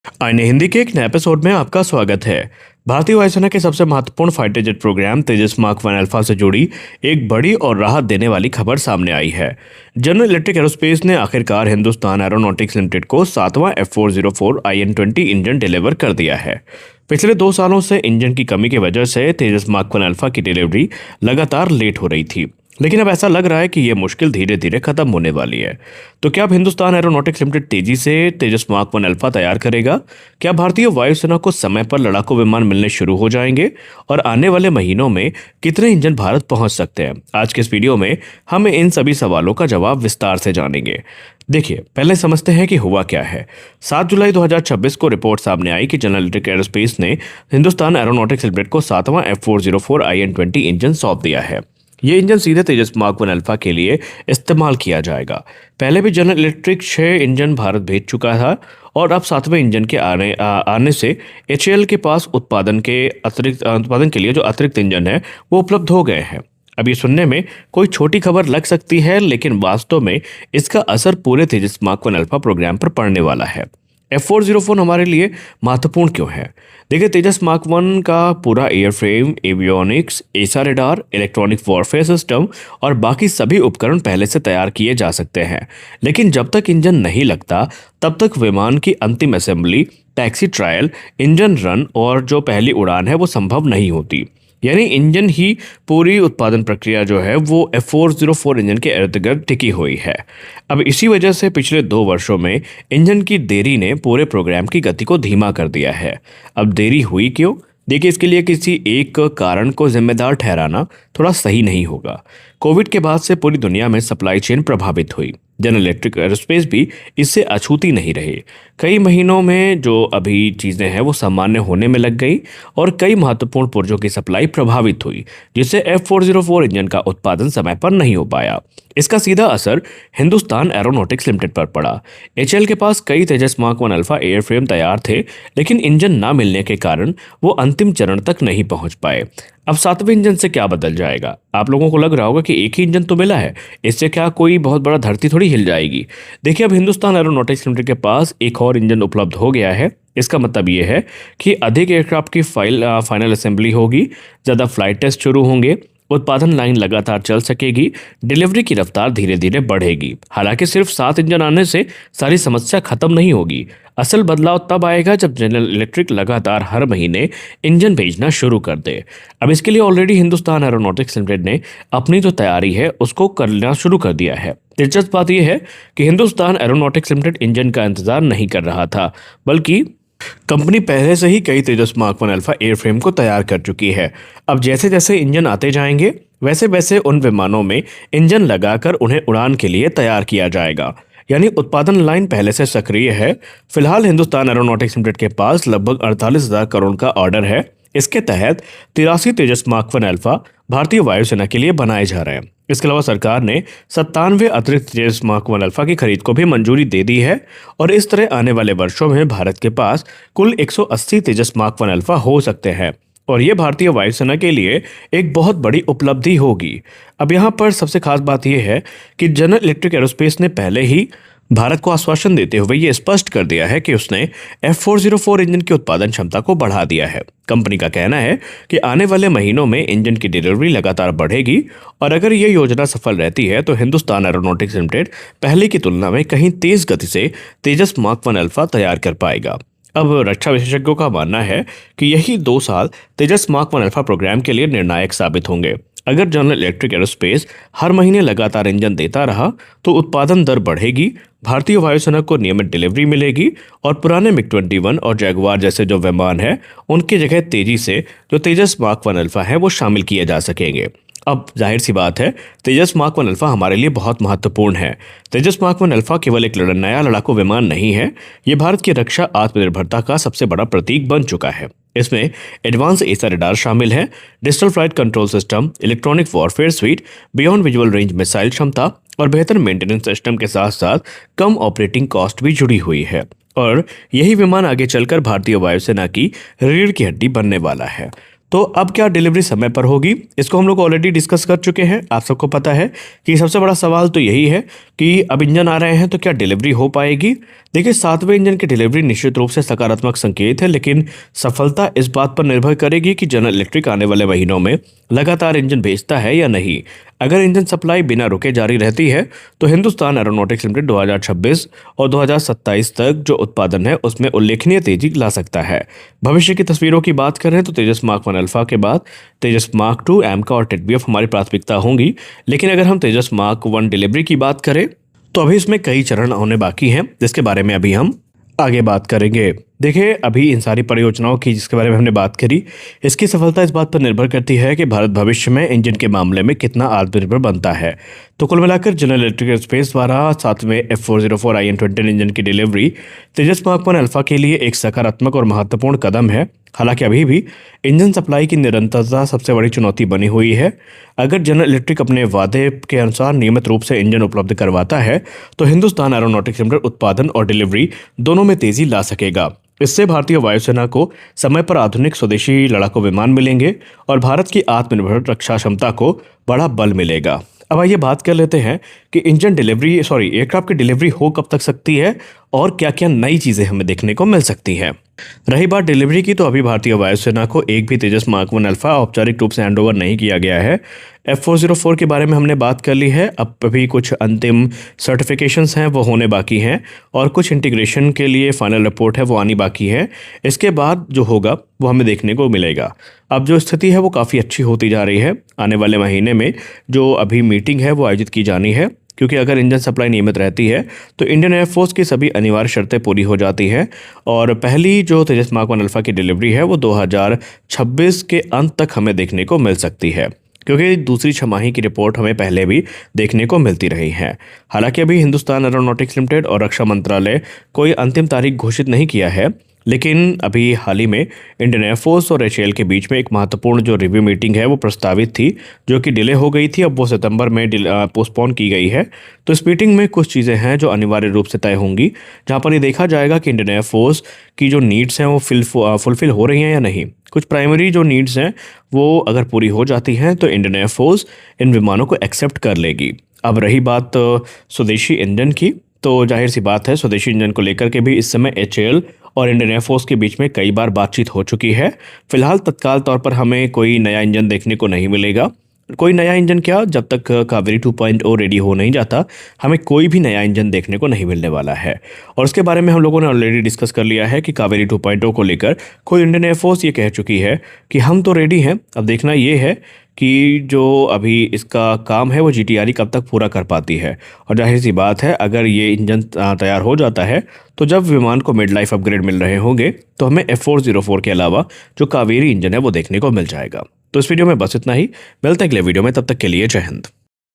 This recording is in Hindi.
आईने हिंदी के एक नए एपिसोड में आपका स्वागत है। भारतीय वायुसेना के सबसे महत्वपूर्ण फाइटर जेट प्रोग्राम तेजस मार्क वन अल्फा से जुड़ी एक बड़ी और राहत देने वाली खबर सामने आई है। जनरल इलेक्ट्रिक एरोस्पेस ने आखिरकार हिंदुस्तान एरोनॉटिक्स लिमिटेड को 7वां F404 IN-20 इंजन डिलीवर कर दिया है। पिछले 2 सालों से इंजन की कमी की वजह से तेजस मार्क वन अल्फा की डिलीवरी लगातार लेट हो रही थी, लेकिन अब ऐसा लग रहा है कि यह मुश्किल धीरे धीरे खत्म होने वाली है। तो क्या अब हिंदुस्तान एरोनॉटिक्स लिमिटेड तेजी से तेजस मार्क वन अल्फा तैयार करेगा? क्या भारतीय वायुसेना को समय पर लड़ाकू विमान मिलने शुरू हो जाएंगे? और आने वाले महीनों में कितने इंजन भारत पहुंच सकते हैं? आज के इस वीडियो में हम इन सभी सवालों का जवाब विस्तार से जानेंगे। देखिए, पहले समझते हैं कि हुआ क्या है। 7 जुलाई 2026 को रिपोर्ट सामने आई कि जनरल इलेक्ट्रिक एरोस्पेस ने हिंदुस्तान एरोनॉटिक्स लिमिटेड को 7वां F404 IN-20 इंजन सौंप दिया है। ये इंजन सीधे तेजस मार्क वन अल्फा के लिए इस्तेमाल किया जाएगा। पहले भी जनरल इलेक्ट्रिक 6 इंजन भारत भेज चुका था और अब 7वें इंजन के आने से HAL के पास उत्पादन के लिए जो अतिरिक्त इंजन है वो उपलब्ध हो गए हैं। अब ये सुनने में कोई छोटी खबर लग सकती है, लेकिन वास्तव में इसका असर पूरे तेजस मार्क वन अल्फा प्रोग्राम पर पड़ने वाला है। F404 हमारे लिए महत्वपूर्ण क्यों है? देखिए, तेजस मार्क वन का पूरा एयरफ्रेम, एवियोनिक्स, एसा रेडार, इलेक्ट्रॉनिक वॉरफेयर सिस्टम और बाकी सभी उपकरण पहले से तैयार किए जा सकते हैं, लेकिन जब तक इंजन नहीं लगता तब तक विमान की अंतिम assembly, taxi trial, engine run और जो पहली उड़ान है वो संभव नहीं होती। यानी इंजन ही पूरी उत्पादन प्रक्रिया जो है वो F404 इंजन के इर्द गिर्द टिकी हुई है। अब इसी वजह से पिछले 2 वर्षों में इंजन की देरी ने पूरे प्रोग्राम की गति को धीमा कर दिया है। अब देरी हुई क्यों? देखिए, इसके लिए किसी एक कारण को जिम्मेदार ठहराना थोड़ा सही नहीं होगा। कोविड के बाद से पूरी दुनिया में सप्लाई चेन प्रभावित हुई। जनरल इलेक्ट्रिक एरोस्पेस भी इससे अछूती नहीं रही। कई महीनों में जो अभी चीज़ें हैं वो सामान्य होने में लग गई और कई महत्वपूर्ण पुर्जों की सप्लाई प्रभावित हुई, जिससे F404 इंजन का उत्पादन समय पर नहीं हो पाया। इसका सीधा असर हिंदुस्तान एरोनॉटिक्स लिमिटेड पर पड़ा। HAL के पास कई तेजस मार्क वन अल्फा एयरफ्रेम तैयार थे, लेकिन इंजन ना मिलने के कारण वो अंतिम चरण तक नहीं पहुंच पाए। अब 7वें इंजन से क्या बदल जाएगा? आप लोगों को लग रहा होगा कि एक ही इंजन तो मिला है, इससे क्या कोई बहुत बड़ा धरती थोड़ी हिल जाएगी। देखिए, अब हिंदुस्तान एरोनॉटिक्स लिमिटेड के पास एक और इंजन उपलब्ध हो गया है। इसका मतलब ये है कि अधिक एयरक्राफ्ट की फाइनल असेंबली होगी, ज़्यादा फ्लाइट टेस्ट शुरू होंगे, उत्पादन लाइन लगातार चल सकेगी, डिलीवरी की रफ्तार धीरे धीरे बढ़ेगी। हालांकि सिर्फ 7 इंजन आने से सारी समस्या खत्म नहीं होगी। असल बदलाव तब आएगा जब जनरल इलेक्ट्रिक लगातार हर महीने इंजन भेजना शुरू कर दे। अब इसके लिए ऑलरेडी हिंदुस्तान एरोनॉटिक्स लिमिटेड ने अपनी जो तैयारी है उसको करना शुरू कर दिया है। दिलचस्प बात यह है कि हिंदुस्तान एरोनॉटिक्स लिमिटेड इंजन का इंतजार नहीं कर रहा था, बल्कि कंपनी पहले से ही कई तेजस मार्क वन अल्फा एयरफ्रेम को तैयार कर चुकी है। अब जैसे जैसे इंजन आते जाएंगे वैसे वैसे उन विमानों में इंजन लगाकर उन्हें उड़ान के लिए तैयार किया जाएगा। यानी उत्पादन लाइन पहले से सक्रिय है। फिलहाल हिंदुस्तान एरोनॉटिक्स लिमिटेड के पास लगभग 48,000 करोड़ का ऑर्डर है। इसके तहत 83 तेजस मार्क वन अल्फा भारतीय वायुसेना के लिए बनाए जा रहे हैं। इसके अलावा सरकार ने 97 अतिरिक्त तेजस मार्क वन अल्फा की खरीद को भी मंजूरी दे दी है और इस तरह आने वाले वर्षों में भारत के पास कुल 180 तेजस मार्क वन अल्फा हो सकते हैं और ये भारतीय वायुसेना के लिए एक बहुत बड़ी उपलब्धि होगी। अब यहाँ पर सबसे खास बात यह है कि जनरल इलेक्ट्रिक एरोस्पेस ने पहले ही भारत को आश्वासन देते हुए ये स्पष्ट कर दिया है कि उसने F404 इंजन की उत्पादन क्षमता को बढ़ा दिया है। कंपनी का कहना है कि आने वाले महीनों में इंजन की डिलीवरी लगातार बढ़ेगी और अगर ये योजना सफल रहती है तो हिंदुस्तान एरोनॉटिक्स लिमिटेड पहले की तुलना में कहीं तेज गति से तेजस मार्क वन अल्फा तैयार कर पाएगा। अब रक्षा विशेषज्ञों का मानना है कि यही 2 साल तेजस मार्क वन अल्फा प्रोग्राम के लिए निर्णायक साबित होंगे। अगर जनरल इलेक्ट्रिक एरोस्पेस हर महीने लगातार इंजन देता रहा तो उत्पादन दर बढ़ेगी, भारतीय वायुसेना को नियमित डिलीवरी मिलेगी और पुराने MiG-21 और जैगुआर जैसे जो विमान हैं उनकी जगह तेजी से जो तेजस मार्क वन अल्फा है वो शामिल किए जा सकेंगे। अब जाहिर सी बात है, तेजस मार्क वन अल्फा हमारे लिए बहुत महत्वपूर्ण है। तेजस मार्क वन अल्फा केवल एक नया लड़ाकू विमान नहीं है, ये भारत की रक्षा आत्मनिर्भरता का सबसे बड़ा प्रतीक बन चुका है। इसमें एडवांस एसा रेडार शामिल है, digital flight control system, electronic warfare sweet, beyond visual range missile क्षमता और बेहतर मेंटेनेंस सिस्टम के साथ साथ कम ऑपरेटिंग कॉस्ट भी जुड़ी हुई है। और यही विमान आगे चलकर भारतीय वायुसेना की रीढ़ की हड्डी बनने वाला है। तो अब क्या डिलीवरी समय पर होगी, इसको हम लोग ऑलरेडी डिस्कस कर चुके हैं। आप सबको पता है कि सबसे बड़ा सवाल तो यही है कि अब इंजन आ रहे हैं तो क्या डिलीवरी हो पाएगी। देखिए, 7वें इंजन की डिलीवरी निश्चित रूप से सकारात्मक संकेत है, लेकिन सफलता इस बात पर निर्भर करेगी कि जनरल इलेक्ट्रिक आने वाले महीनों में लगातार इंजन भेजता है या नहीं। अगर इंजन सप्लाई बिना रुके जारी रहती है तो हिंदुस्तान एरोनॉटिक्स लिमिटेड 2026 और 2027 तक जो उत्पादन है उसमें उल्लेखनीय तेजी ला सकता है। भविष्य की तस्वीरों की बात करें तो तेजस मार्क 1 अल्फा के बाद तेजस मार्क 2, एमका और टेटबीएफ हमारी प्राथमिकता होंगी। लेकिन अगर हम तेजस मार्क 1 डिलीवरी की बात करें तो अभी इसमें कई चरण होने बाकी हैं, जिसके बारे में अभी हम आगे बात करेंगे। देखिए, अभी इन सारी परियोजनाओं की जिसके बारे में हमने बात करी, इसकी सफलता इस बात पर निर्भर करती है कि भारत भविष्य में इंजन के मामले में कितना आत्मनिर्भर बनता है। तो कुल मिलाकर जनरल इलेक्ट्रिक एरोस्पेस द्वारा 7वें F404 IN20 इंजन की डिलीवरी तेजस मार्क 1 अल्फा के लिए एक सकारात्मक और महत्वपूर्ण कदम है। हालांकि अभी भी इंजन सप्लाई की निरंतरता सबसे बड़ी चुनौती बनी हुई है। अगर जनरल इलेक्ट्रिक अपने वादे के अनुसार नियमित रूप से इंजन उपलब्ध करवाता है तो हिंदुस्तान एरोनॉटिक्स लिमिटेड उत्पादन और डिलीवरी दोनों में तेजी ला सकेगा। इससे भारतीय वायुसेना को समय पर आधुनिक स्वदेशी लड़ाकू विमान मिलेंगे और भारत की आत्मनिर्भर रक्षा क्षमता को बड़ा बल मिलेगा। अब आइए बात कर लेते हैं कि एयरक्राफ्ट की डिलीवरी हो कब तक सकती है और क्या क्या नई चीज़ें हमें देखने को मिल सकती हैं। रही बात डिलीवरी की, तो अभी भारतीय वायुसेना को एक भी तेजस मार्क 1 अल्फा औपचारिक रूप से हैंडओवर नहीं किया गया है। F404 के बारे में हमने बात कर ली है। अब अभी कुछ अंतिम सर्टिफिकेशंस हैं वो होने बाकी हैं और कुछ इंटीग्रेशन के लिए फाइनल रिपोर्ट है वो आनी बाकी है। इसके बाद जो होगा वो हमें देखने को मिलेगा। अब जो स्थिति है वो काफ़ी अच्छी होती जा रही है। आने वाले महीने में जो अभी मीटिंग है वो आयोजित की जानी है, क्योंकि अगर इंजन सप्लाई नियमित रहती है तो इंडियन एयरफोर्स की सभी अनिवार्य शर्तें पूरी हो जाती हैं और पहली जो तेजस मार्क 1 अल्फा की डिलीवरी है वो 2026 के अंत तक हमें देखने को मिल सकती है, क्योंकि दूसरी छमाही की रिपोर्ट हमें पहले भी देखने को मिलती रही है। हालांकि अभी हिंदुस्तान एरोनॉटिक्स लिमिटेड और रक्षा मंत्रालय कोई अंतिम तारीख घोषित नहीं किया है, लेकिन अभी हाल ही में इंडियन एयरफोर्स और एचएएल के बीच में एक महत्वपूर्ण जो रिव्यू मीटिंग है वो प्रस्तावित थी, जो कि डिले हो गई थी। अब वो सितंबर में पोस्टपोन की गई है। तो इस मीटिंग में कुछ चीज़ें हैं जो अनिवार्य रूप से तय होंगी, जहां पर ये देखा जाएगा कि इंडियन एयरफोर्स की जो नीड्स हैं वो फुलफिल हो रही हैं या नहीं। कुछ प्राइमरी जो नीड्स हैं वो अगर पूरी हो जाती हैं तो इंडियन एयरफोर्स इन विमानों को एक्सेप्ट कर लेगी। अब रही बात स्वदेशी इंजन की, तो जाहिर सी बात है स्वदेशी इंजन को लेकर के भी इस समय एचएएल और इंडियन एयरफोर्स के बीच में कई बार बातचीत हो चुकी है। फिलहाल तत्काल तौर पर हमें कोई नया इंजन देखने को नहीं मिलेगा। कोई नया इंजन क्या, जब तक कावेरी 2.0 रेडी हो नहीं जाता हमें कोई भी नया इंजन देखने को नहीं मिलने वाला है। और उसके बारे में हम लोगों ने ऑलरेडी डिस्कस कर लिया है कि कावेरी 2.0 को लेकर खुद इंडियन एयरफोर्स ये कह चुकी है कि हम तो रेडी हैं। अब देखना ये है कि जो अभी इसका काम है वो जीटीआरई कब तक पूरा कर पाती है। और जाहिर सी बात है, अगर ये इंजन तैयार हो जाता है तो जब विमान को मिड लाइफ अपग्रेड मिल रहे होंगे तो हमें F404 के अलावा जो कावेरी इंजन है वो देखने को मिल जाएगा। तो इस वीडियो में बस इतना ही। मिलते हैं अगले वीडियो में, तब तक के लिए जय हिंद।